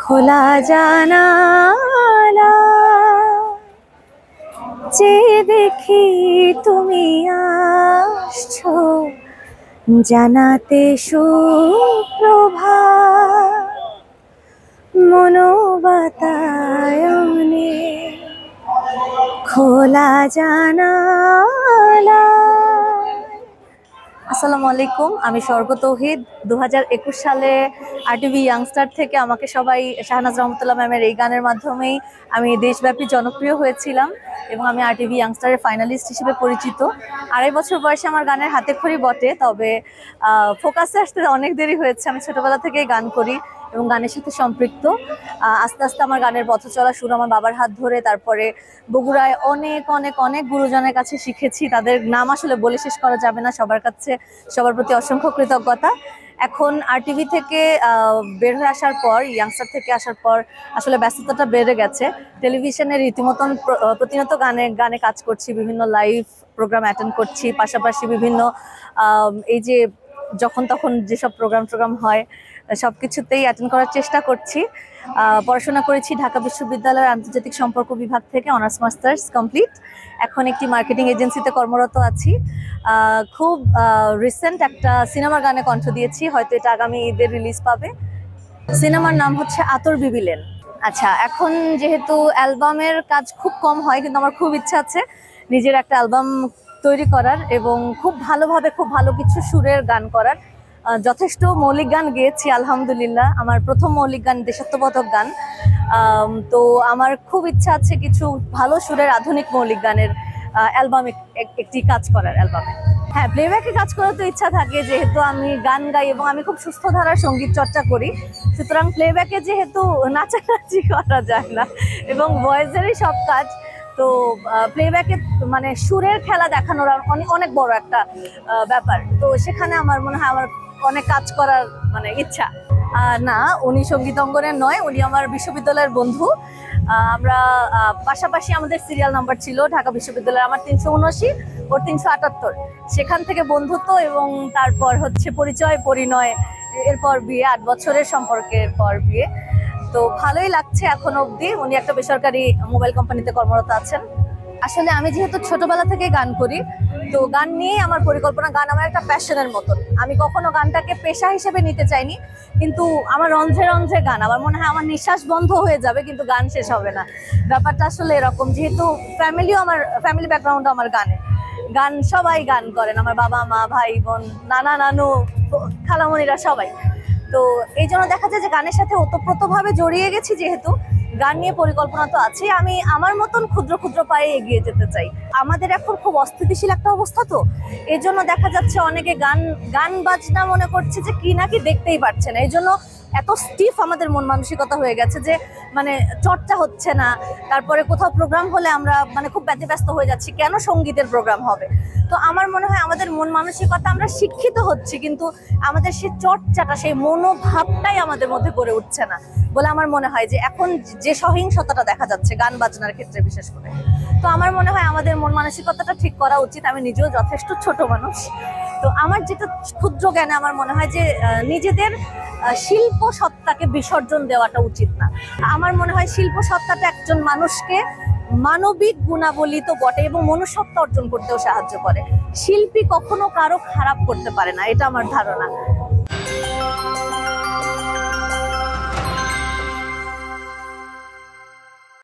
খোলা জানালা যে দেখি তুমি আসছো, জানাতে সুপ্রভাত মনোবাতায়নে। খোলা জানালা। আসসালামু আলাইকুম, আমি স্বর্গ তৌহিদ। 2021 সালে আরটিভি ইয়াংস্টার থেকে আমাকে সবাই শাহনাজ রহমতুল্লাহ ম্যামের এই গানের মাধ্যমেই আমি দেশব্যাপী জনপ্রিয় হয়েছিলাম এবং আমি আরটিভি ইয়াংস্টারের ফাইনালিস্ট হিসেবে পরিচিত। 2.5 বছর বয়সে আমার গানের হাতেখড়ি বটে, তবে ফোকাসে আসতে অনেক দেরি হয়েছে। আমি ছোটবেলা থেকেই গান করি এবং গানের সাথে সম্পৃক্ত। আস্তে আস্তে আমার গানের পথ চলা শুরু আমার বাবার হাত ধরে। তারপরে বগুড়ায় অনেক অনেক অনেক গুরুজনের কাছে শিখেছি, তাদের নাম আসলে বলে শেষ করা যাবে না। সবার কাছে সবার প্রতি অসংখ্য কৃতজ্ঞতা। এখন আরটিভি থেকে বের হয়ে আসার পর, ইয়াংস্টার থেকে আসার পর আসলে ব্যস্ততাটা বেড়ে গেছে। টেলিভিশনে রীতিমতন প্রতিনিয়ত গানে কাজ করছি, বিভিন্ন লাইভ প্রোগ্রাম অ্যাটেন্ড করছি, পাশাপাশি বিভিন্ন এই যে যখন তখন যেসব প্রোগ্রাম হয় সব কিছুতেই অ্যাটেন্ড করার চেষ্টা করছি। পড়াশোনা করেছি ঢাকা বিশ্ববিদ্যালয়ের আন্তর্জাতিক সম্পর্ক বিভাগ থেকে, অনার্স মাস্টার্স কমপ্লিট। এখন একটি মার্কেটিং এজেন্সিতে কর্মরত আছি। খুব রিসেন্ট একটা সিনেমার গানে কণ্ঠ দিয়েছি, হয়তো এটা আগামী ঈদের রিলিজ পাবে। সিনেমার নাম হচ্ছে আতর বিবিলেন। আচ্ছা, এখন যেহেতু অ্যালবামের কাজ খুব কম হয়, কিন্তু আমার খুব ইচ্ছা আছে নিজের একটা অ্যালবাম তৈরি করার এবং খুব ভালোভাবে খুব ভালো কিছু সুরের গান করার। যথেষ্ট মৌলিক গান গেয়েছি আলহামদুলিল্লাহ। আমার প্রথম মৌলিক গান দেশাত্মবোধক গান। তো আমার খুব ইচ্ছা আছে কিছু ভালো সুরের আধুনিক মৌলিক গানের অ্যালবামে একটি কাজ করার অ্যালবামে। হ্যাঁ, প্লেব্যাকে কাজ করার তো ইচ্ছা থাকে, যেহেতু আমি গান গাই এবং আমি খুব সুস্থ ধারার সঙ্গীত চর্চা করি। সুতরাং প্লেব্যাকে যেহেতু নাচানাচি করা যায় না এবং ভয়েসেরই সব কাজ, তো প্লেব্যাকে মানে সুরের খেলা দেখানোর অনেক বড় একটা ব্যাপার। তো সেখানে আমার মনে হয় আমার অনেক কাজ করার মানে ইচ্ছা। না, উনি সঙ্গীত অঙ্গনের নয়, উনি আমার বিশ্ববিদ্যালয়ের বন্ধু। আমরা পাশাপাশি আমাদের সিরিয়াল নাম্বার ছিল ঢাকা বিশ্ববিদ্যালয়ের, আমার 379 ওর 378। সেখান থেকে বন্ধুত্ব এবং তারপর হচ্ছে পরিচয়, পরিণয়, এরপর বিয়ে, 8 বছরের সম্পর্কের পর বিয়ে। তো ভালোই লাগছে এখন অবধি। উনি একটা বেসরকারি মোবাইল কোম্পানিতে কর্মরত আছেন। আসলে আমি যেহেতু ছোটবেলা থেকে গান করি, তো গান নিয়েই আমার পরিকল্পনা। গান আমার একটা প্যাশনের মতন। আমি কখনো গানটাকে পেশা হিসেবে নিতে চাইনি, কিন্তু আমার রন্ধ্রে রন্ধ্রে গান। আমার মনে হয় আমার নিঃশ্বাস বন্ধ হয়ে যাবে কিন্তু গান শেষ হবে না। ব্যাপারটা আসলে এরকম, যেহেতু ফ্যামিলি ব্যাকগ্রাউন্ডও আমার গান সবাই গান করেন, আমার বাবা মা ভাই বোন নানা নানু খালামণিরা সবাই। তো এই জন্য দেখা যায় যে গানের সাথে ওতপ্রোতভাবে জড়িয়ে গেছি। যেহেতু গান নিয়ে পরিকল্পনা তো আছে, আমি আমার মতন ক্ষুদ্র ক্ষুদ্র পায়ে এগিয়ে যেতে চাই। আমাদের এখন খুব অস্থিতিশীল একটা অবস্থা, তো এই জন্য দেখা যাচ্ছে অনেকে গান বাজনা মনে করছে যে কি নাকি দেখতেই পারছে না। এই জন্য এত স্টিফ আমাদের মন মানসিকতা হয়ে গেছে যে মানে চর্চা হচ্ছে না। তারপরে কোথাও প্রোগ্রাম হলে আমরা মানে খুব ব্যতিব্যস্ত হয়ে যাচ্ছি, কেন সঙ্গীতের প্রোগ্রাম হবে। তো আমার মনে হয় আমাদের মন মানসিকতা, আমরা শিক্ষিত হচ্ছি কিন্তু আমাদের সেই চর্চাটা, সেই মনোভাবটাই আমাদের মধ্যে গড়ে উঠছে না বলে আমার মনে হয়। যে এখন যে সহিংসতাটা দেখা যাচ্ছে গান বাজনার ক্ষেত্রে বিশেষ করে, তো আমার মনে হয় আমাদের মন মানসিকতাটা ঠিক করা উচিত। আমি নিজেও যথেষ্ট ছোট মানুষ, তো আমার যেটা ক্ষুদ্র জ্ঞানে আমার মনে হয় যে নিজেদের শিল্প সত্তাকে বিসর্জন দেওয়াটা উচিত না। আমার মনে হয় শিল্প সত্তাটা একজন মানুষকে মানবিক গুণাবলী তো বটে এবং মনুষ্যত্ব অর্জন করতেও সাহায্য করে। শিল্পী কখনো কারো খারাপ করতে পারে না, এটা আমার ধারণা।